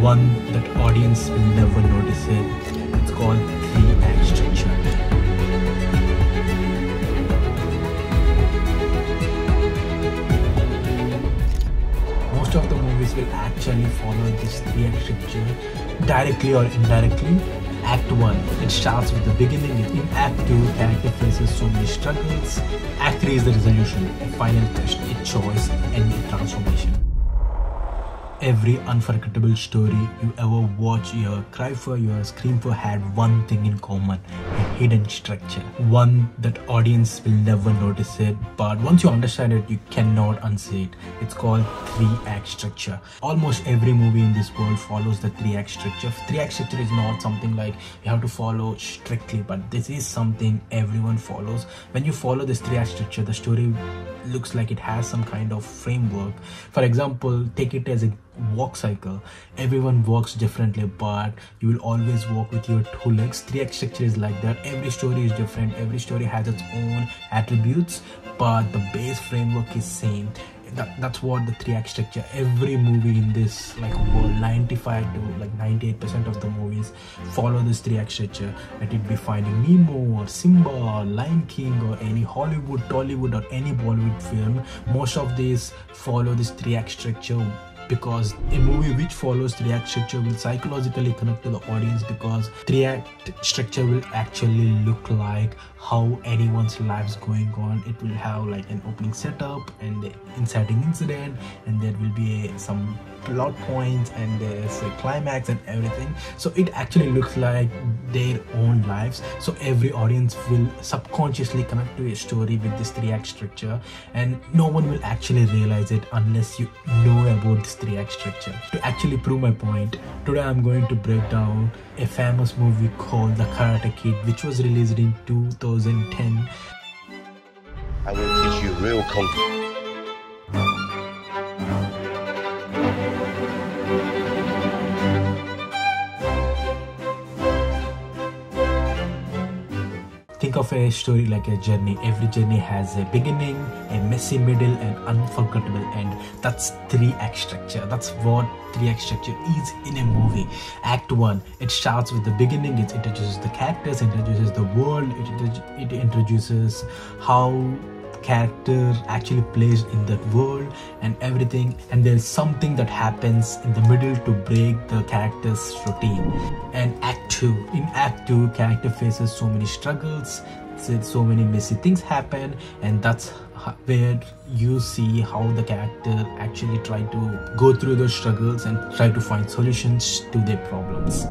one that audience will never notice it. It's called 3-act structure. Most of the movies will actually follow this 3-act structure directly or indirectly. Act 1, it starts with the beginning. In Act 2, character faces so many struggles. Act 3 is the resolution, a final test, a choice, and a transformation. Every unforgettable story you ever watch, you cry for, you scream for had one thing in common: a hidden structure. One that audience will never notice it, but once you understand it, you cannot unsee it. It's called 3-act structure. Almost every movie in this world follows the 3-act structure. 3-act structure is not something like you have to follow strictly, but this is something everyone follows. When you follow this 3-act structure, the story looks like it has some kind of framework. For example, take it as a walk cycle. Everyone walks differently, but you will always walk with your 2 legs. 3-act structure is like that. Every story is different, every story has its own attributes, but the base framework is same. That's what the 3-act structure. Every movie in this world, 95 to 98% of the movies follow this 3-act structure. Let it be Finding Nemo or Simba or Lion King or any Hollywood, Tollywood or any Bollywood film. Most of these follow this 3-act structure, because a movie which follows 3-act structure will psychologically connect to the audience, because 3-act structure will actually look like how anyone's life's going on. It will have an opening setup and the inciting incident, and there will be some plot points and there's a climax and everything. So it actually looks like their own lives. So every audience will subconsciously connect to a story with this 3-act structure, and no one will actually realize it unless you know about this 3-act structure. To actually prove my point, today I'm going to break down a famous movie called The Karate Kid, which was released in 2010. I will teach you real kung fu. Think of a story like a journey. Every journey has a beginning, a messy middle, and unforgettable end. That's 3-act structure. That's what 3-act structure is in a movie. Act 1, it starts with the beginning. It introduces the characters, introduces the world, it introduces how character actually plays in that world and everything, and there's something that happens in the middle to break the character's routine. And Act 2, in Act 2, character faces so many struggles, so many messy things happen, and that's where you see how the character actually try to go through those struggles and try to find solutions to their problems.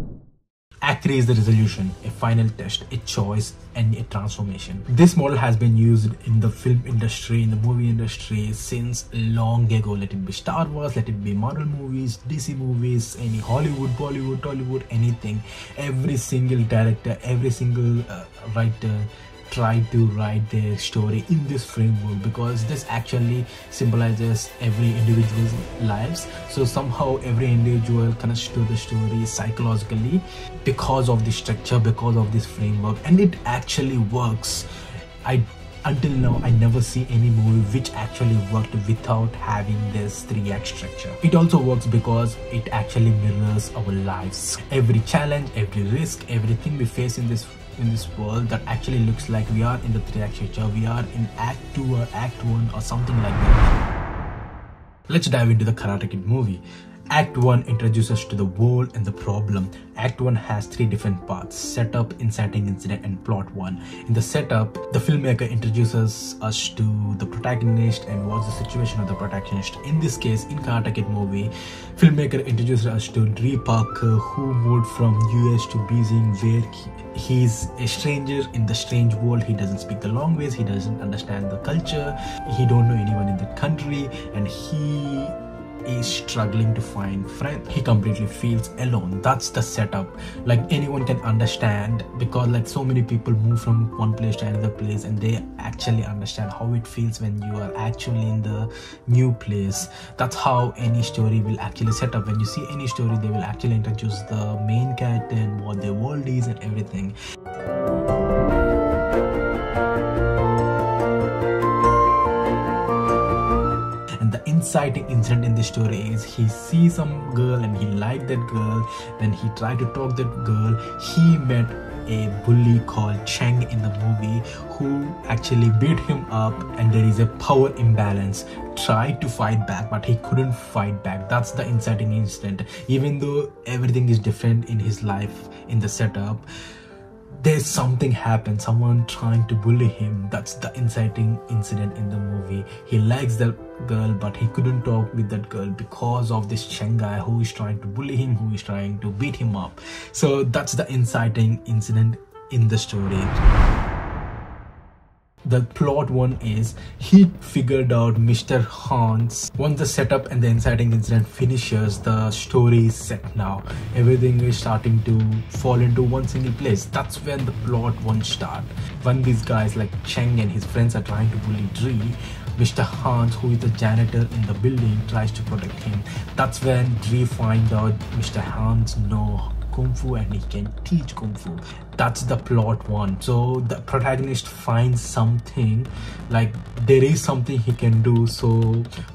Act 3 is the resolution, a final test, a choice, and a transformation. This model has been used in the film industry, in the movie industry since long ago. Let it be Star Wars, let it be Marvel movies, DC movies, any Hollywood, Bollywood, Tollywood, anything. Every single director, every single writer try to write their story in this framework, because this actually symbolizes every individual's lives. So somehow every individual connects to the story psychologically because of the structure, because of this framework, and it actually works. Until now, I never see any movie which actually worked without having this 3-act structure. It also works because it actually mirrors our lives. Every challenge, every risk, everything we face in this world that actually looks like we are in the 3-act structure, we are in Act 2 or Act 1 or something like that. Let's dive into the Karate Kid movie. Act 1 introduces us to the world and the problem. Act 1 has 3 different parts: setup, inciting incident, and plot 1. In the setup, the filmmaker introduces us to the protagonist and what's the situation of the protagonist. In this case, in Karate Kid movie, filmmaker introduces us to Dre Parker, who moved from US to Beijing, where he's a stranger in the strange world. He doesn't speak the language, he doesn't understand the culture, he don't know anyone in that country, and he is struggling to find friends. He completely feels alone. That's the setup. Anyone can understand, because so many people move from one place to another place, and they actually understand how it feels when you are actually in the new place. That's how any story will actually set up. When you see any story, they will actually introduce the main character and what their world is and everything. And the inciting incident in the story is he sees some girl and he liked that girl. Then he tried to talk that girl. He met a bully called Cheng in the movie who actually beat him up, and there is a power imbalance. Tried to fight back, but he couldn't fight back. That's the inciting incident. Even though everything is different in his life in the setup, there's something happened, someone trying to bully him. That's the inciting incident in the movie. He likes that girl, but he couldn't talk with that girl because of this Cheng guy who is trying to bully him, who is trying to beat him up. So that's the inciting incident in the story. The plot one is he figured out Mr. Hans. Once the setup and the inciting incident finishes, the story is set now. Everything is starting to fall into one single place. That's when the plot one starts. When these guys like Cheng and his friends are trying to bully Dre, Mr. Hans, who is the janitor in the building, tries to protect him. That's when Dre finds out Mr. Hans knows Kung Fu and he can teach Kung Fu. That's the plot one. So the protagonist finds something, like there is something he can do, so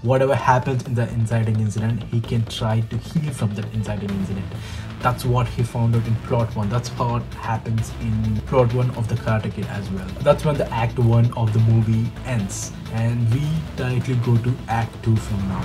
whatever happens in the inciting incident, he can try to heal from that inciting incident. That's what he found out in plot one. That's what happens in plot one of the Karate Kid as well. That's when the act one of the movie ends, and we directly go to act two from now.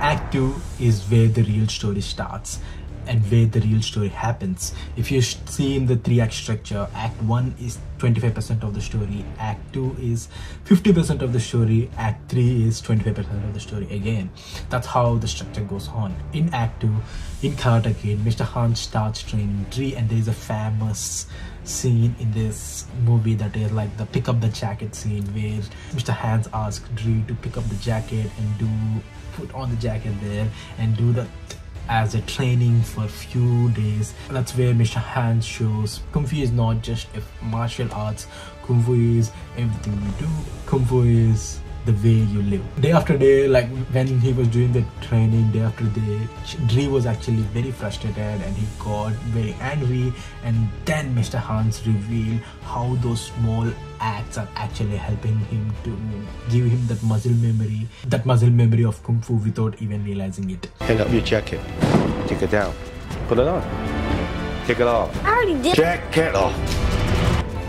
Act 2 is where the real story starts and where the real story happens. If you see in the 3-act structure, Act 1 is 25% of the story, Act 2 is 50% of the story, Act 3 is 25% of the story again. That's how the structure goes on. In Act 2, in Karate Kid, Mr. Hans starts training Dre, and there is a famous scene in this movie that is like the pick up the jacket scene, where Mr. Hans asks Dre to pick up the jacket and put on the jacket there and do that as a training for a few days. That's where Mr. Hans shows Kung Fu is not just a martial arts. Kung Fu is everything you do. Kung Fu is the way you live. Day after day, like when he was doing the training, day after day, Dre was actually very frustrated and he got very angry, and then Mr. Hans revealed how those small acts are actually helping him to give him that muscle memory of Kung Fu without even realizing it. Hang up your jacket. Take it down. Put it on. Take it off. I already did. Jacket off.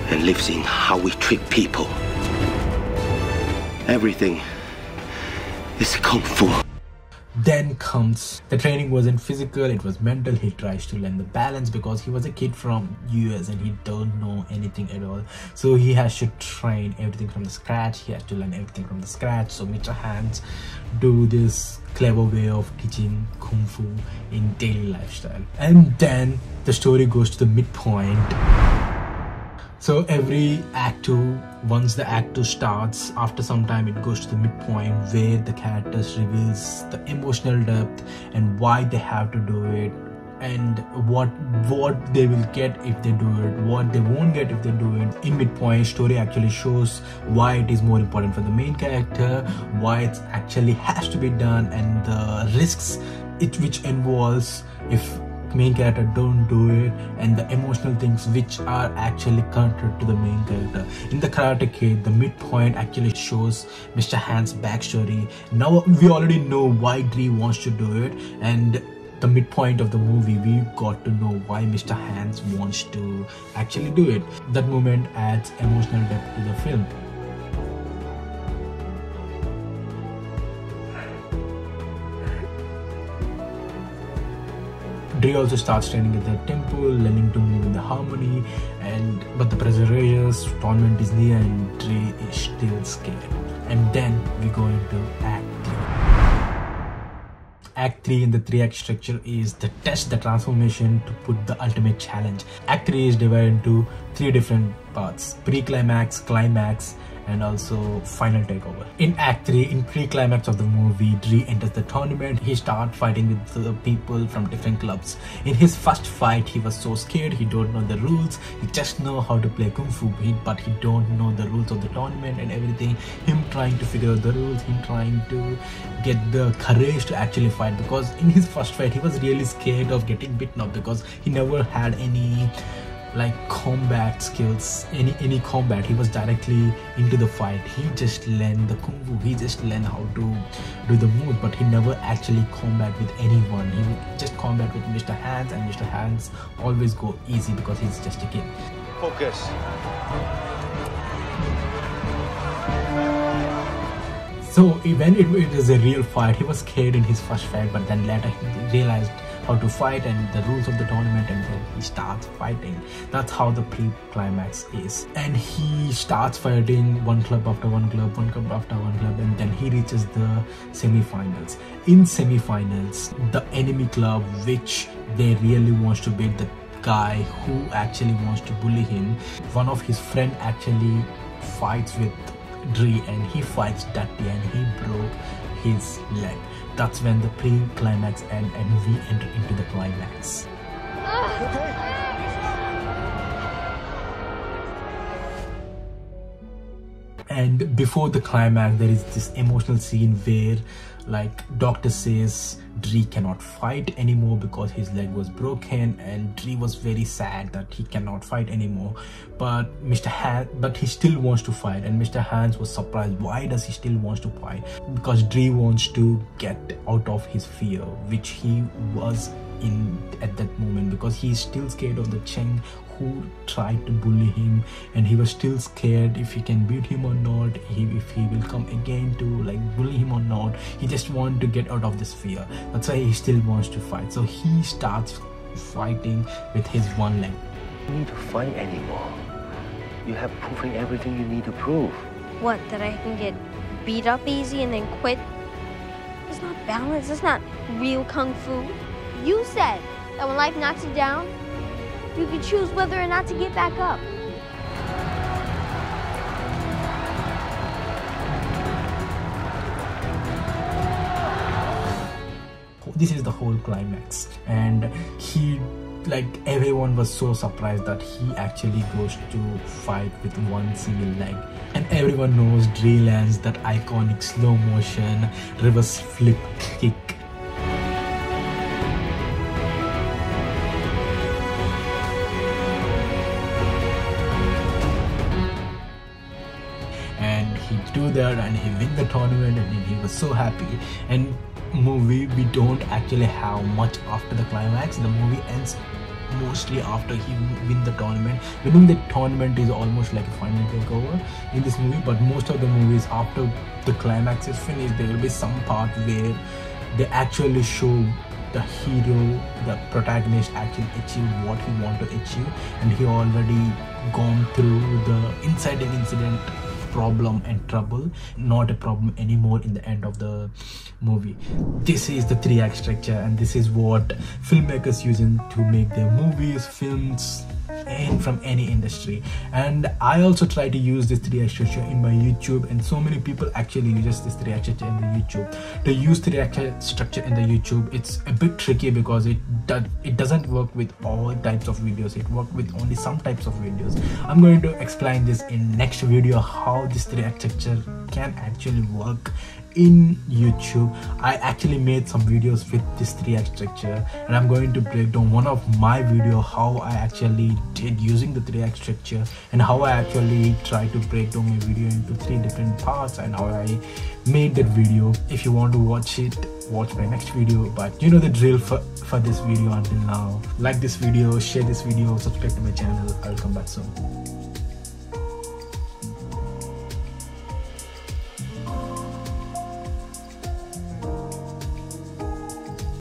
And lives in how we treat people. Everything is Kung Fu. Then comes the training. Wasn't physical, it was mental. He tries to learn the balance because he was a kid from US and he don't know anything at all, so he has to train everything from the scratch. He has to learn everything from the scratch. So Mr. Hans do this clever way of teaching Kung Fu in daily lifestyle, and then the story goes to the midpoint. So every Act 2, once the Act 2 starts, after some time it goes to the midpoint where the characters reveals the emotional depth and why they have to do it, and what they will get if they do it, what they won't get if they do it. In midpoint, story actually shows why it is more important for the main character, why it actually has to be done, and the risks which involves if main character don't do it, and the emotional things which are actually connected to the main character. In the Karate Kid, the midpoint actually shows Mr. Hans' backstory. Now we already know why Dre wants to do it, and the midpoint of the movie we got to know why Mr. Hans wants to actually do it. That moment adds emotional depth to the film. Dre also starts training at the temple, learning to move in the harmony, but the Preservations tournament is near and Dre is still scared. And then we go into Act 3. Act 3 in the 3-act structure is the test, the transformation to put the ultimate challenge. Act 3 is divided into 3 different parts: pre-climax, climax, and also final takeover. In Act 3, in pre-climax of the movie, Dre enters the tournament. He starts fighting with the people from different clubs. In his first fight, he was so scared, he don't know the rules. He just know how to play Kung Fu, but he don't know the rules of the tournament and everything. Him trying to figure out the rules, him trying to get the courage to actually fight, because in his first fight, he was really scared of getting beaten up because he never had any like combat skills, any combat. He was directly into the fight. He just learned the kung fu, he just learned how to do the moves, but he never actually combat with anyone. He would just combat with Mr. Hands, and Mr. Hands always go easy because he's just a kid. Focus. So when it was a real fight, he was scared in his first fight, but then later he realized how to fight and the rules of the tournament, and then he starts fighting. That's how the pre-climax is. And he starts fighting one club after one club, one club after one club, and then he reaches the semi-finals. In semi-finals, the enemy club, which they really wants to beat, the guy who actually wants to bully him, one of his friend actually fights with Dre, and he fights dirty and he broke his leg. That's when the pre-climax ends and we enter into the climax. And before the climax, there is this emotional scene where, like, doctor says Dre cannot fight anymore because his leg was broken, and Dre was very sad that he cannot fight anymore. But he still wants to fight, and Mr. Hands was surprised. Why does he still wants to fight? Because Dre wants to get out of his fear, which he was in at that moment, because he's still scared of the Cheng who tried to bully him, and he was still scared if he can beat him or not, if he will come again to like bully him or not. He just wants to get out of this fear. That's why he still wants to fight. So he starts fighting with his one leg. You don't need to fight anymore. You have proven everything you need to prove. What, that I can get beat up easy and then quit? It's not balance, it's not real kung fu. You said that when life knocks you down, you can choose whether or not to get back up. This is the whole climax, and he, like, everyone was so surprised that he actually goes to fight with one single leg. And everyone knows Dre lands that iconic slow motion reverse flip kick. And he do that and he win the tournament, and he was so happy. And movie, we don't actually have much after the climax. The movie ends mostly after he win the tournament. Winning the tournament is almost like a final takeover in this movie, but most of the movies after the climax is finished, there will be some part where they actually show the hero, the protagonist, actually achieve what he want to achieve, and he already gone through the incident problem and trouble, not a problem anymore in the end of the movie. This is the 3-act structure, and this is what filmmakers using to make their movies, films, and from any industry. And I also try to use this 3-act structure in my YouTube, and so many people actually use this 3-act structure in the YouTube. To use 3-act structure in the YouTube, it's a bit tricky because it doesn't work with all types of videos. It works with only some types of videos. I'm going to explain this in next video, how this 3-act structure can actually work in YouTube. I actually made some videos with this 3-act structure, and I'm going to break down one of my video how I actually did using the 3-act structure, and how I actually try to break down my video into 3 different parts, and how I made that video. If you want to watch it, watch my next video, but you know the drill for this video. Until now, like this video, share this video, subscribe to my channel. I'll come back soon.